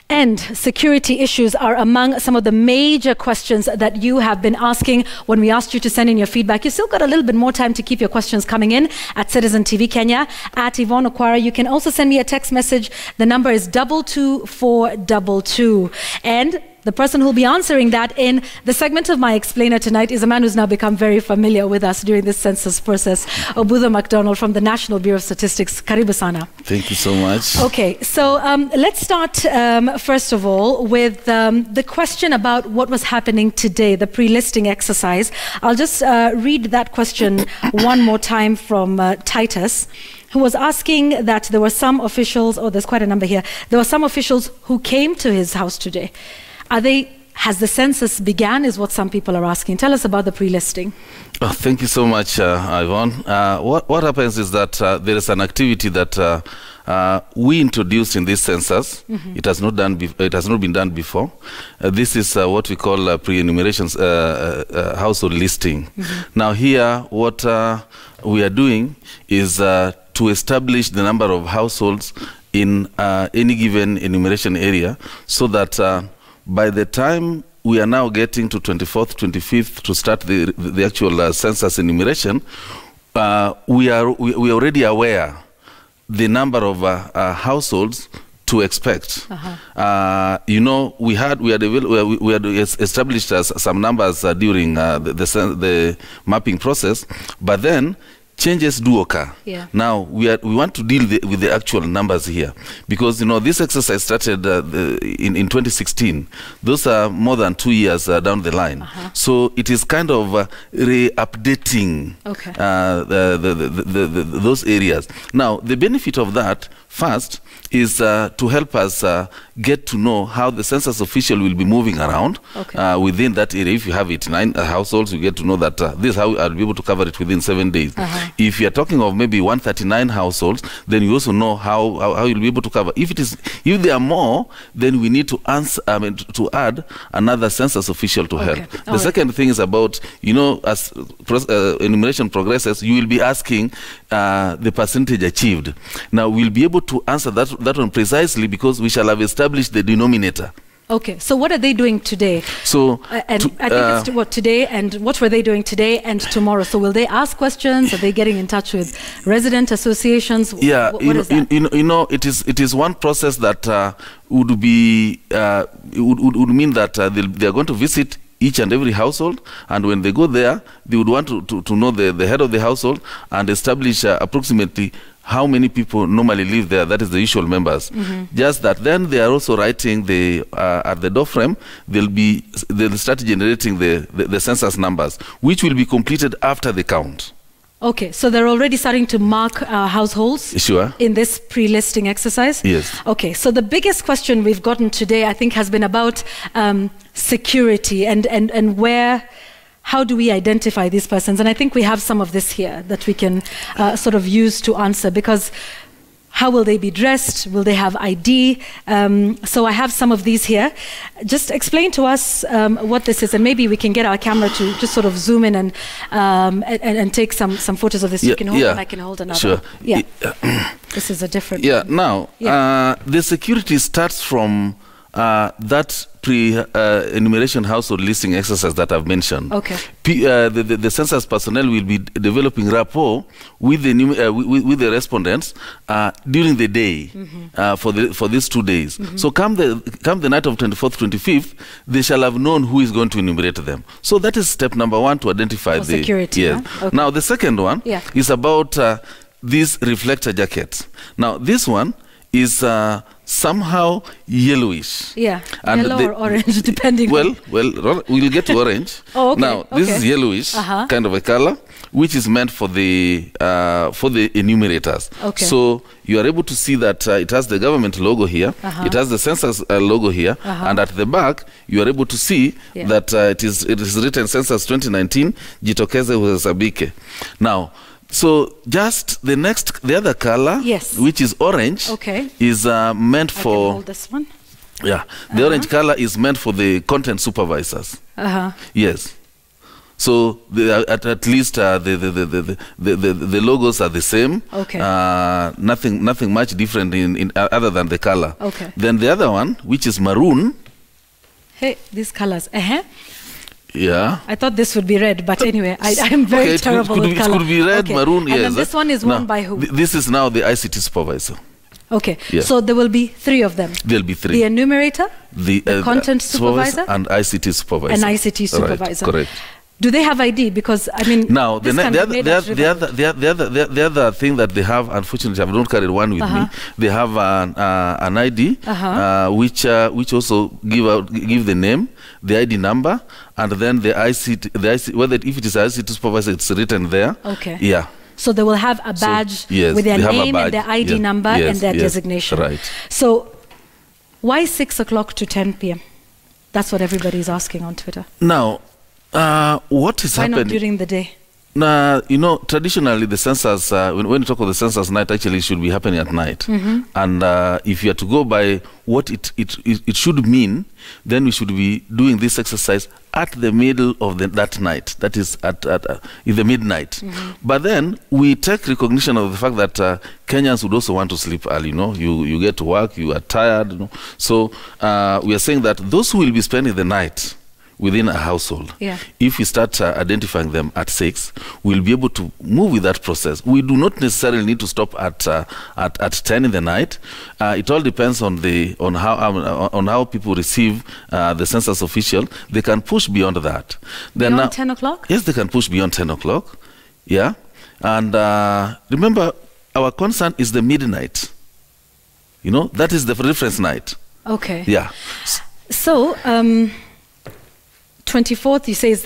And security issues are among some of the major questions that you have been asking when we asked you to send in your feedback. You still got a little bit more time to keep your questions coming in at Citizen TV Kenya, at Yvonne Okwara. You can also send me a text message. The number is 22422. And the person who will be answering that in the segment of My Explainer tonight is a man who's now become very familiar with us during this census process, Obutho MacDonald from the National Bureau of Statistics. Karibu sana. Thank you so much. Okay, so let's start first of all with the question about what was happening today, the pre-listing exercise. I'll just read that question one more time from Titus, who was asking that there were some officials, oh, there's quite a number here. There were some officials who came to his house today. Has the census began, is what some people are asking. Tell us about the pre-listing. Oh, thank you so much, Yvonne. What happens is that there is an activity that we introduced in this census. Mm-hmm. It has not been done before. This is what we call pre-enumeration household listing. Mm-hmm. Now here, what we are doing is to establish the number of households in any given enumeration area, so that by the time we are now getting to 24th, 25th to start the actual census enumeration, we are already aware the number of households to expect. You know, we had established some numbers during the mapping process, but then changes do occur. Yeah. Now we want to deal with the actual numbers here, because you know this exercise started in 2016. Those are more than 2 years down the line. So it is kind of re-updating those areas. Now the benefit of that first is to help us get to know how the census official will be moving around within that area. If you have 89 households, you get to know that this is how I'll be able to cover it within 7 days. If you're talking of maybe 139 households, then you also know how you'll be able to cover. If there are more, then we need to to add another census official to help. The second thing is about, you know, as enumeration progresses, you will be asking the percentage achieved. Now we'll be able to answer that one precisely, because we shall have established the denominator. Okay, so what are they doing today? So, I think it's what today, and what were they doing today and tomorrow? So will they ask questions? Are they getting in touch with resident associations? Yeah, what is that? You know, it is one process that would be would mean that they are going to visit each and every household, and when they go there, they would want to know the head of the household and establish approximately how many people normally live there. That is the usual members. Just that then they are also writing at the door frame, they'll start generating the census numbers, which will be completed after the count. Okay, so they're already starting to mark households in this pre-listing exercise? Yes. Okay, so the biggest question we've gotten today, I think, has been about security and how do we identify these persons? And I think we have some of this here that we can sort of use to answer, because how will they be dressed? Will they have ID? So I have some of these here. Just explain to us what this is, and maybe we can get our camera to just sort of zoom in and take some photos of this. You can hold one, I can hold another. Sure. Yeah. This is a different one. Now, the security starts from that pre-enumeration household listing exercise that I've mentioned. Okay. The census personnel will be developing rapport with the respondents during the day for these 2 days. So come the night of 24th, 25th, they shall have known who is going to enumerate them. So that is step number one, to identify the security. Yes. Huh? Okay. Now the second one is about these reflector jackets. Now this one is somehow yellowish. Yeah, and yellow or orange, depending. Well, we'll get to orange. Now, this is yellowish, kind of a color, which is meant for the enumerators. So you are able to see that it has the government logo here, it has the census logo here, and at the back you are able to see that it is written Census 2019, Jitokeze Uhesabike. Now, so just the other color, which is orange, is meant for. I can hold this one. Yeah, the orange color is meant for the content supervisors. Yes. So at least the logos are the same. Okay. Nothing much different in other than the color. Okay. Then the other one, which is maroon. Hey, these colors. Yeah. I thought this would be red, but anyway, I'm very terrible with color. It could be red, maroon, yes. And then this one is worn by who? This is now the ICT supervisor. Okay, Yeah. so there will be 3 of them. There'll be 3. The enumerator, the content supervisor, and ICT supervisor. And ICT supervisor. Right, correct. Do they have ID? Because I mean, now the other thing that they have, unfortunately, I've not carried one with me. They have an ID, which also give the name, the ID number, and then the ICT, whether if it is ICT supervisor, it's written there. Okay. Yeah. So they will have a badge with their name and their ID number and their designation. Right. So why 6 o'clock to 10 p.m.? That's what everybody is asking on Twitter. Now, what is happening? Why not during the day? Traditionally the census, when you talk of the census night, actually it should be happening at night. And if you are to go by what it should mean, then we should be doing this exercise at the middle of that night. That is in the midnight. But then we take recognition of the fact that Kenyans would also want to sleep early. You get to work, you are tired. So we are saying that those who will be spending the night within a household, if we start identifying them at 6, we'll be able to move with that process. We do not necessarily need to stop at 10 in the night. It all depends on how people receive the census official. They can push beyond that. Beyond 10 o'clock? Yes, they can push beyond 10 o'clock. Yeah. And remember, our concern is the midnight. That is the reference night. Okay. Yeah. So, 24th, you say is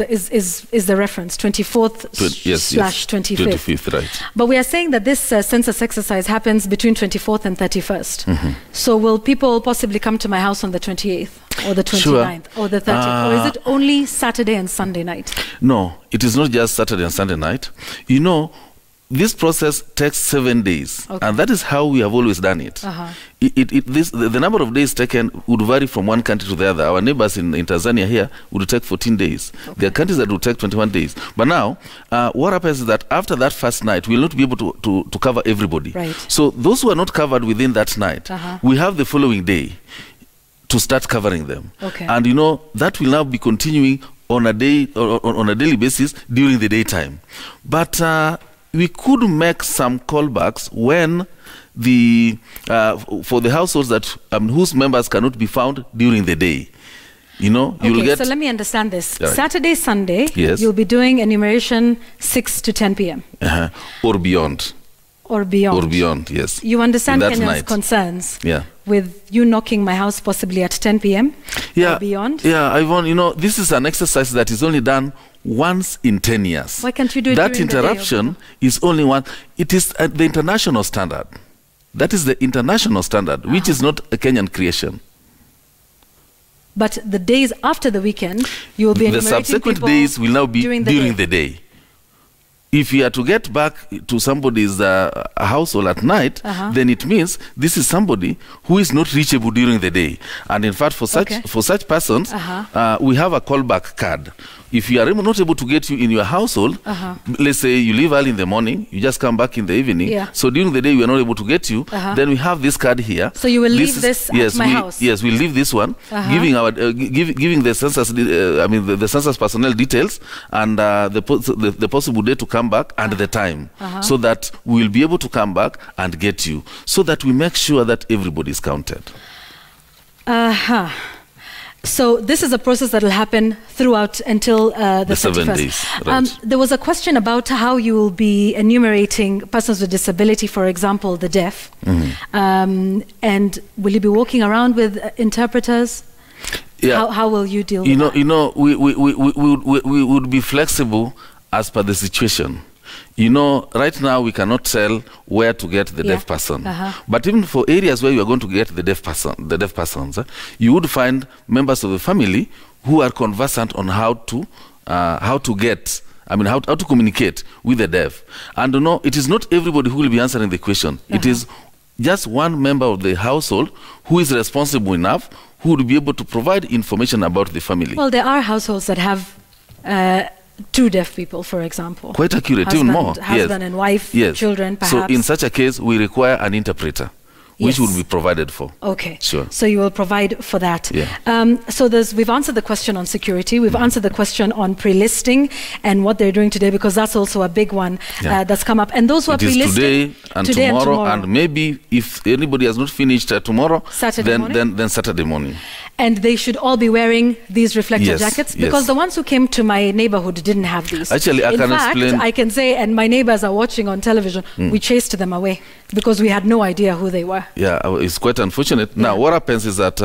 the reference, 24th slash 25th. 25th, right. But we are saying that this census exercise happens between 24th and 31st. So will people possibly come to my house on the 28th or the 29th or the 30th? Or is it only Saturday and Sunday night? No, it is not just Saturday and Sunday night. This process takes 7 days, and that is how we have always done it. The number of days taken would vary from one country to the other. Our neighbors in Tanzania here would take 14 days. There are countries that would take 21 days. But now, what happens is that after that first night, we will not be able to cover everybody. Right. So those who are not covered within that night, we have the following day to start covering them. And that will now be continuing on a daily basis during the daytime. But we could make some callbacks when for the households that whose members cannot be found during the day. You'll get. So let me understand this. Right. Saturday, Sunday, yes, you'll be doing enumeration 6 to 10 p.m. Or beyond. Or beyond. Or beyond, yes. You understand Kenya's concerns with you knocking my house possibly at 10 p.m. or beyond? Yeah, Yvonne, this is an exercise that is only done once in 10 years. Why can't you do it that during the day? That interruption is only one. It is the international standard. That is the international standard, which is not a Kenyan creation. But the days after the weekend, you will be enumerating the subsequent days will now be during the day. If you are to get back to somebody's household at night, then it means this is somebody who is not reachable during the day. And in fact, for such persons, we have a callback card. If you are not able to get you in your household, let's say you leave early in the morning, you just come back in the evening. So during the day we are not able to get you, then we have this card here. So you will leave this at my house? Yes, we'll leave this one, giving the census, the census personnel details and the possible day to come back and the time, so that we will be able to come back and get you, so that we make sure that everybody is counted. So this is a process that will happen throughout until the 7 31st. days. Right. There was a question about how you will be enumerating persons with disability, for example, the deaf. And will you be walking around with interpreters? Yeah. How will you deal with that? We would be flexible as per the situation. Right now we cannot tell where to get the deaf person. But even for areas where you are going to get the deaf persons, you would find members of the family who are conversant on how to communicate with the deaf. And it is not everybody who will be answering the question. It is just one member of the household who is responsible enough who would be able to provide information about the family. Well, there are households that have 2 deaf people, for example. Quite accurate, even more. Husband and wife, children, perhaps. So in such a case, we require an interpreter, which will be provided for. Okay. Sure. So you will provide for that. Yeah. So we've answered the question on security. We've answered the question on pre-listing and what they're doing today, because that's also a big one that's come up. And those who are pre-listing today and tomorrow, and maybe if anybody has not finished tomorrow, then Saturday morning. And they should all be wearing these reflector jackets, because the ones who came to my neighborhood didn't have these. Actually, In fact, I can say, and my neighbors are watching on television, we chased them away because we had no idea who they were. Yeah, it's quite unfortunate. Now, what happens is that,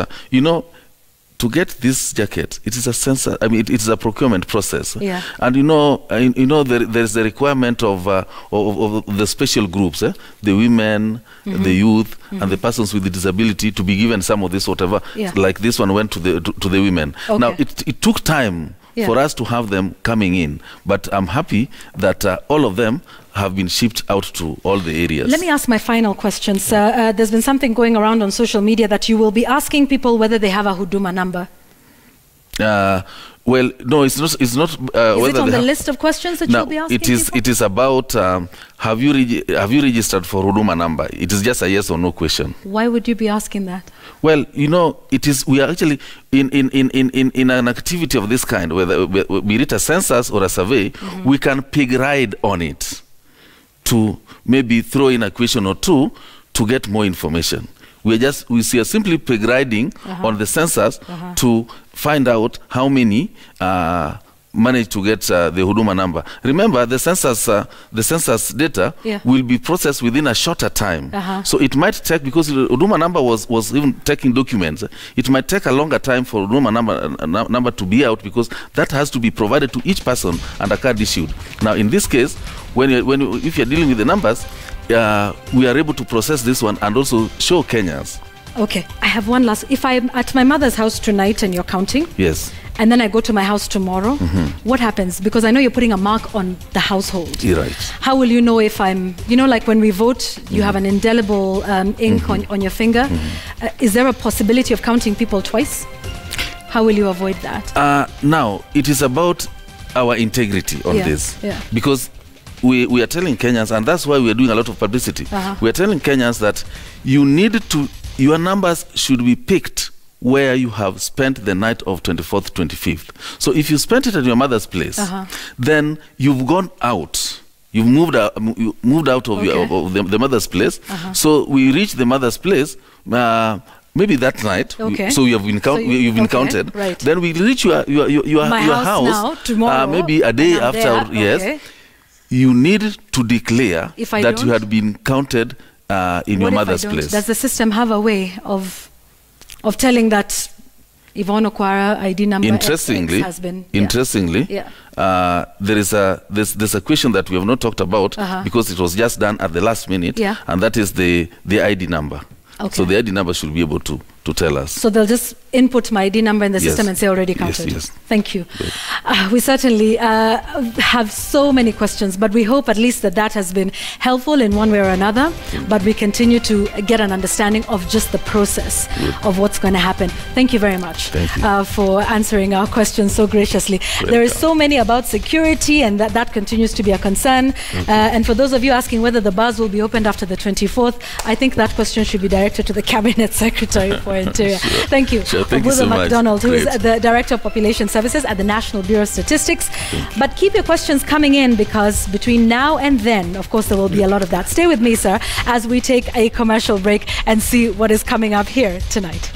to get this jacket, it is a census. I mean, it is a procurement process. Yeah. And there is the requirement of the special groups, the women, the youth, and the persons with the disability, to be given some of this, whatever. Yeah. Like this one went to the women. Okay. Now, it took time for us to have them coming in, but I'm happy that all of them have been shipped out to all the areas. Let me ask my final question, sir. There's been something going around on social media that you will be asking people whether they have a Huduma number. Well, no, it's not. Is it on the list of questions that you'll be asking people? It is about have you registered for Huduma number? It is just a yes or no question. Why would you be asking that? Well, it is. We are actually in an activity of this kind, whether be it a census or a survey, we can pig ride on it to maybe throw in a question or two to get more information. We are simply pig riding on the census to find out how many manage to get the Huduma number. Remember, the census data will be processed within a shorter time. So it might take, because the Huduma number was even taking documents, it might take a longer time for Huduma number to be out, because that has to be provided to each person and a card issued. Now, in this case, if you're dealing with the numbers, we are able to process this one and also show Kenyans. Okay, I have one last. If I'm at my mother's house tonight and you're counting, yes, and then I go to my house tomorrow, what happens? Because I know you're putting a mark on the household. You're right. How will you know if I'm, like when we vote, you have an indelible ink on your finger. Is there a possibility of counting people twice? How will you avoid that? Now, it is about our integrity on this. Yeah. Because we are telling Kenyans, and that's why we are doing a lot of publicity. We are telling Kenyans that your numbers should be picked where you have spent the night of 24th, 25th. So if you spent it at your mother's place, then you've gone out. You've moved out of the mother's place. So we reach the mother's place, maybe that night. So you've been counted. Right. Then we reach your house now, tomorrow, maybe a day after. Yes. You need to declare that you had been counted in your mother's place. Does the system have a way of telling that Yvonne Okwara ID number X has been? Interestingly, there's a question that we have not talked about because it was just done at the last minute, and that is the ID number. So the ID number should be able to tell us. So they'll just input my ID number in the system and say already counted. Yes. Thank you. We certainly have so many questions, but we hope at least that has been helpful in one way or another. But we continue to get an understanding of just the process of what's going to happen. Thank you very much for answering our questions so graciously. There is so many about security, and that continues to be a concern. And for those of you asking whether the bars will be opened after the 24th, I think that question should be directed to the Cabinet Secretary for Interior. Thank you. Thank you so much. MacDonald, who is the Director of Population Services at the National Bureau of Statistics. But keep your questions coming in, because between now and then, of course, there will be a lot of that. Stay with me, sir, as we take a commercial break and see what is coming up here tonight.